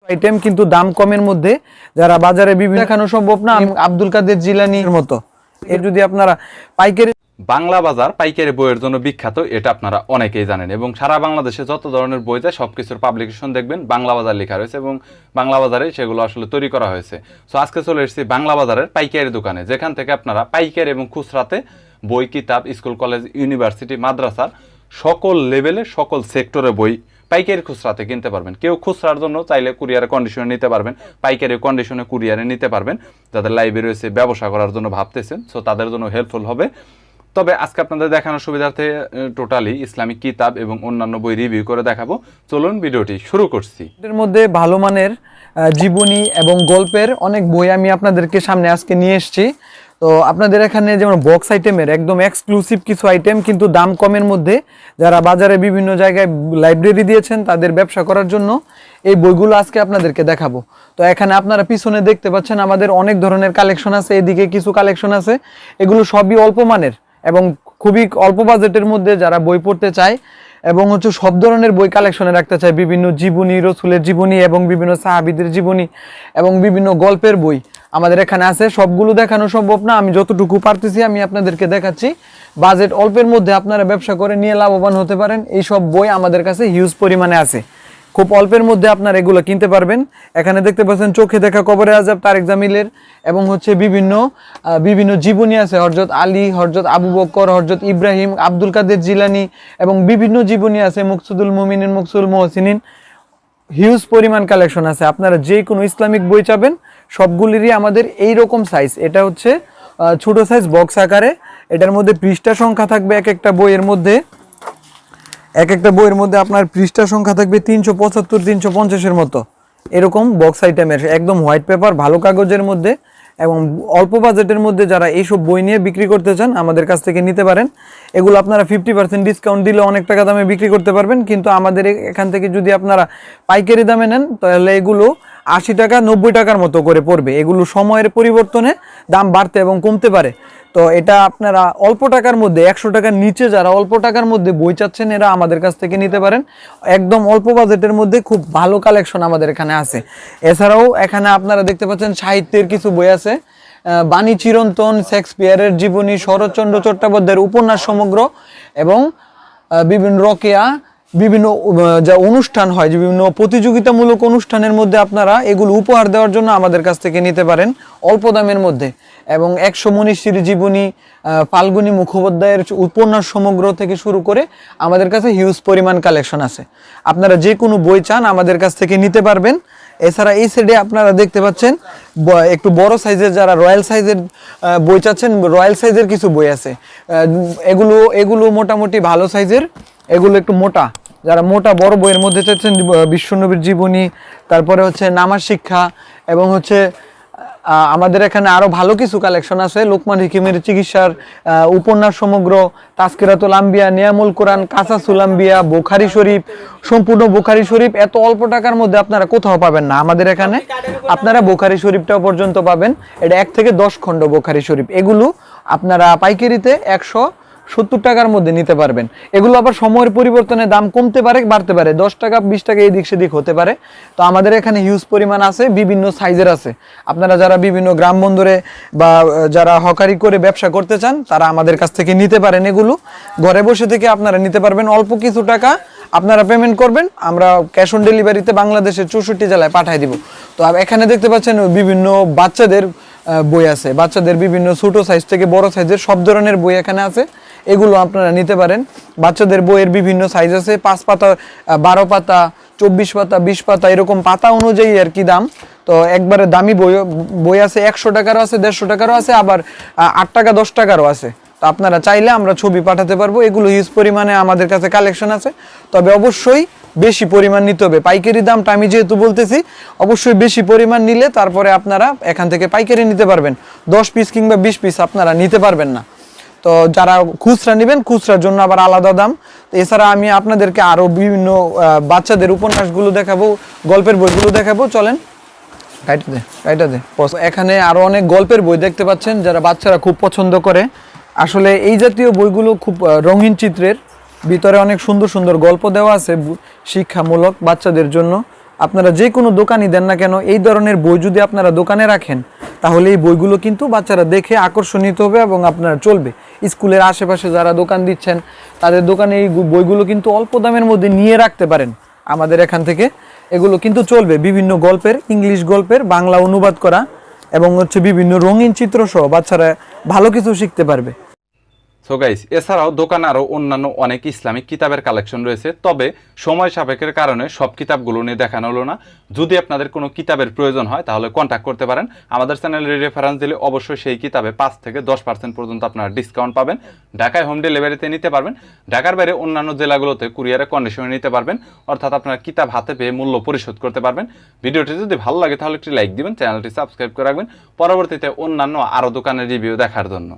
Item কিন্তু দাম কমের মধ্যে, যারা বাজারে বিভিন্ন দেখানো সম্ভব না, আব্দুল কাদের জিলানির মতো এর যদি আপনারা পাইকারি। বাংলা বাজার পাইকারি বইয়ের জন্য বিখ্যাত, এটা আপনারা অনেকেই জানেন। এবং সারা বাংলাদেশে যত ধরনের বই যায় সবকিছুর পাবলিকেশন দেখবেন বাংলা বাজার লেখা রয়েছে এবং বাংলা বাজারে সেগুলো আসলে তৈরি করা হয়েছে। সো আজকে চলে এসেছি বাংলা বাজারের পাইকারি দোকানে, যেখান থেকে আপনারা পাইকারি এবং খুচরাতে বই, কিতাব, স্কুল, কলেজ, ইউনিভার্সিটি, মাদ্রাসার সকল লেভেলে সকল সেক্টরে বই পাইকারি খুচরাতে কিনতে পারবেন। কেউ খুচরার জন্য চাইলে কুরিয়ারে কন্ডিশনে নিতে পারবেন, পাইকারি কন্ডিশনে কুরিয়ারে নিতে পারবেন। যাদের লাইব্রেরি রয়েছে, ব্যবসা করার জন্য ভাবতেছেন, সো তাদের জন্য হেল্পফুল হবে। তবে আজকে আপনাদের দেখানোর সুবিধার্থে টোটালি ইসলামিক কিতাব এবং অন্যান্য বই রিভিউ করে দেখাবো। চলুন ভিডিওটি শুরু করছি। এর মধ্যে ভালো মানের জীবনী এবং গল্পের অনেক বই আমি আপনাদেরকে সামনে আজকে নিয়ে এসেছি। তো আপনাদের এখানে যেমন বক্স আইটেমের একদম এক্সক্লুসিভ কিছু আইটেম কিন্তু দাম কমের মধ্যে, যারা বাজারে বিভিন্ন জায়গায় লাইব্রেরি দিয়েছেন তাদের ব্যবসা করার জন্য এই বইগুলো আজকে আপনাদেরকে দেখাবো। তো এখানে আপনারা পিছনে দেখতে পাচ্ছেন আমাদের অনেক ধরনের কালেকশন আছে, এদিকে কিছু কালেকশন আছে। এগুলো সবই অল্প মানের এবং খুবই অল্প বাজেটের মধ্যে যারা বই পড়তে চায় এবং সব ধরনের বই কালেকশনে রাখতে চায়, বিভিন্ন জীবনী, রসুলের জীবনী এবং বিভিন্ন সাহাবীদের জীবনী এবং বিভিন্ন গল্পের বই আমাদের এখানে আছে। সবগুলো দেখানো সম্ভব না, আমি যতটুকু পারতেছি আমি আপনাদেরকে দেখাচ্ছি। বাজেট অল্পের মধ্যে আপনারা ব্যবসা করে নিয়ে লাভবান হতে পারেন। এই সব বই আমাদের কাছে হিউজ পরিমাণে আছে, খুব অল্পের মধ্যে আপনারা এগুলো কিনতে পারবেন। এখানে দেখতে পাচ্ছেন চোখে দেখা কবরে আজাব তারেক জামিলের এবং বিভিন্ন জীবনী আছে, হযরত আলী, হযরত আবু বকর, হযরত ইব্রাহিম, আব্দুল কাদের জিলানি এবং বিভিন্ন জীবনী আছে, মুকসুদুল মুমিনিন, মুকসুদুল মুহসিনিন। হিউজ পরিমাণ কালেকশন আছে। আপনারা যে কোনো ইসলামিক বই চাবেন সবগুলিরই আমাদের এই রকম সাইজ। এটা ছোট সাইজ বক্স আকারে, এটার মধ্যে পৃষ্ঠা সংখ্যা থাকবে এক একটা বইয়ের মধ্যে আপনার পৃষ্ঠা সংখ্যা থাকবে 375 350-এর মতো, এরকম বক্স আইটেমের একদম হোয়াইট পেপার ভালো কাগজের মধ্যে। এবং অল্প বাজেটের মধ্যে যারা এইসব বই নিয়ে বিক্রি করতে চান আমাদের কাছ থেকে নিতে পারেন। এগুলো আপনারা 50% ডিসকাউন্ট দিলে অনেক টাকা দামে বিক্রি করতে পারবেন, কিন্তু আমাদের এখান থেকে যদি আপনারা পাইকারি দামে নেন তাহলে এগুলো 80 টাকা 90 টাকার মতো করে পড়বে। এগুলো সময়ের পরিবর্তনে দাম বাড়তে এবং কমতে পারে। তো এটা আপনারা অল্প টাকার মধ্যে, 100 টাকার নিচে যারা অল্প টাকার মধ্যে বই চাচ্ছেন এরা আমাদের কাছ থেকে নিতে পারেন। একদম অল্প বাজেটের মধ্যে খুব ভালো কালেকশন আমাদের এখানে আছে। এছাড়াও এখানে আপনারা দেখতে পাচ্ছেন সাহিত্যের কিছু বই আছে, বাণী চিরন্তন, শেক্সপিয়ারের জীবনী, শরৎচন্দ্র চট্টোপাধ্যায়ের উপন্যাস সমগ্র এবং বিভিন্ন রকেয়া, বিভিন্ন যা অনুষ্ঠান হয়, যে বিভিন্ন প্রতিযোগিতামূলক অনুষ্ঠানের মধ্যে আপনারা এগুলো উপহার দেওয়ার জন্য আমাদের কাছ থেকে নিতে পারেন অল্প দামের মধ্যে। এবং 100 মনীষীর জীবনী, ফাল্গুনী মুখোপাধ্যায়ের উপন্যাস সমগ্র থেকে শুরু করে আমাদের কাছে হিউজ পরিমাণ কালেকশন আছে। আপনারা যে কোনো বই চান আমাদের কাছ থেকে নিতে পারবেন। এছাড়া এই সাইডে আপনারা দেখতে পাচ্ছেন একটু বড় সাইজের, যারা রয়্যাল সাইজের বই চাচ্ছেন, রয়্যাল সাইজের কিছু বই আছে। এগুলো মোটামুটি ভালো সাইজের, এগুলো একটু মোটা, যারা মোটা বড় বইয়ের মধ্যে চাচ্ছেন, বিশ্বনবীর জীবনী, তারপরে নামাজ শিক্ষা এবং আমাদের এখানে আরো ভালো কিছু কালেকশন আছে, লোকমান হিকিমের চিকিৎসার উপন্যাস সমগ্র, তাজকিরাতুল আম্বিয়া, নিয়ামুল কোরআন, কাসাসুল আম্বিয়া, বুখারী শরীফ, সম্পূর্ণ বুখারী শরীফ এত অল্প টাকার মধ্যে আপনারা কোথাও পাবেন না। আমাদের এখানে আপনারা বুখারী শরীফটাও পর্যন্ত পাবেন, এটা 1 থেকে 10 খণ্ড বুখারী শরীফ। এগুলো আপনারা পাইকারিতে 170 টাকার মধ্যে নিতে পারবেন। এগুলো আবার সময়ের পরিবর্তনে দাম কমতে পারে, বাড়তে পারে, 10 টাকা 20 টাকা এদিক সেদিক হতে পারে। তো আমাদের এখানে হিউজ পরিমাণ আছে, বিভিন্ন সাইজের আছে। আপনারা যারা বিভিন্ন গ্রাম বন্দরে বা যারা হকারি করে ব্যবসা করতে চান তারা আমাদের কাছ থেকে নিতে পারেন। এগুলো ঘরে বসে থেকে আপনারা নিতে পারবেন, অল্প কিছু টাকা আপনারা পেমেন্ট করবেন, আমরা ক্যাশ অন ডেলিভারিতে বাংলাদেশের 64 জেলায় পাঠিয়ে দিব। তো এখানে দেখতে পাচ্ছেন বিভিন্ন বাচ্চাদের বই আছে, বাচ্চাদের বিভিন্ন ছোট সাইজ থেকে বড় সাইজের সব ধরনের বই এখানে আছে, এগুলো আপনারা নিতে পারেন। বাচ্চাদের বইয়ের বিভিন্ন সাইজ আছে, 5 পাতা, 12 পাতা, 24 পাতা, 20 পাতা, এরকম পাতা অনুযায়ী আর কি দাম। তো একবারে দামি বই আছে, 100 টাকারও আছে, 150 টাকারও আছে, আবার 8 টাকা 10 টাকারও আছে। তো আপনারা চাইলে আমরা ছবি পাঠাতে পারবো। এগুলো হিউজ পরিমাণে আমাদের কাছে কালেকশন আছে, তবে অবশ্যই বেশি পরিমাণ নিতে হবে। পাইকারি দামটা আমি যেহেতু বলতেছি, অবশ্যই বেশি পরিমাণ নিলে তারপরে আপনারা এখান থেকে পাইকারি নিতে পারবেন। 10 পিস কিংবা 20 পিস আপনারা নিতে পারবেন না। তো যারা খুচরা নেবেন, খুচরার জন্য আবার আলাদা দাম। এছাড়া আমি আপনাদেরকে আরো বিভিন্ন বাচ্চাদের উপন্যাসগুলো দেখাবো, গল্পের বইগুলো দেখাবো। চলেন কাইটা দে। এখানে আরো অনেক গল্পের বই দেখতে পাচ্ছেন, যারা বাচ্চারা খুব পছন্দ করে। আসলে এই জাতীয় বইগুলো খুব রঙিন চিত্রের ভিতরে অনেক সুন্দর সুন্দর গল্প দেওয়া আছে শিক্ষামূলক বাচ্চাদের জন্য। আপনারা যে কোনো দোকানই দেন না কেন, এই ধরনের বই যদি আপনারা দোকানে রাখেন তাহলে এই বইগুলো কিন্তু বাচ্চারা দেখে আকর্ষণিত হবে এবং আপনারা চলবে। স্কুলের আশেপাশে যারা দোকান দিচ্ছেন তাদের দোকানে এই বইগুলো কিন্তু অল্প দামের মধ্যে নিয়ে রাখতে পারেন আমাদের এখান থেকে। এগুলো কিন্তু চলবে, বিভিন্ন গল্পের, ইংলিশ গল্পের বাংলা অনুবাদ করা এবং বিভিন্ন রঙিন চিত্র সহ বাচ্চারা ভালো কিছু শিখতে পারবে। সো গাইস, এছাড়াও দোকানে আরও অন্যান্য অনেক ইসলামিক কিতাবের কালেকশন রয়েছে, তবে সময় সাপেক্ষের কারণে সব কিতাবগুলো নিয়ে দেখানো হলো না। যদি আপনাদের কোনো কিতাবের প্রয়োজন হয় তাহলে কন্ট্যাক্ট করতে পারেন। আমাদের চ্যানেলের রেফারেন্স দিলে অবশ্যই সেই কিতাবে 5 থেকে 10% পর্যন্ত আপনারা ডিসকাউন্ট পাবেন। ঢাকায় হোম ডেলিভারিতে নিতে পারবেন, ঢাকার বাইরে অন্যান্য জেলাগুলোতে কুরিয়ারে কন্ডিশনে নিতে পারবেন, অর্থাৎ আপনারা কিতাব হাতে পেয়ে মূল্য পরিশোধ করতে পারবেন। ভিডিওটি যদি ভালো লাগে তাহলে একটি লাইক দিবেন, চ্যানেলটি সাবস্ক্রাইব করে রাখবেন পরবর্তীতে অন্যান্য আরও দোকানের রিভিউ দেখার জন্য।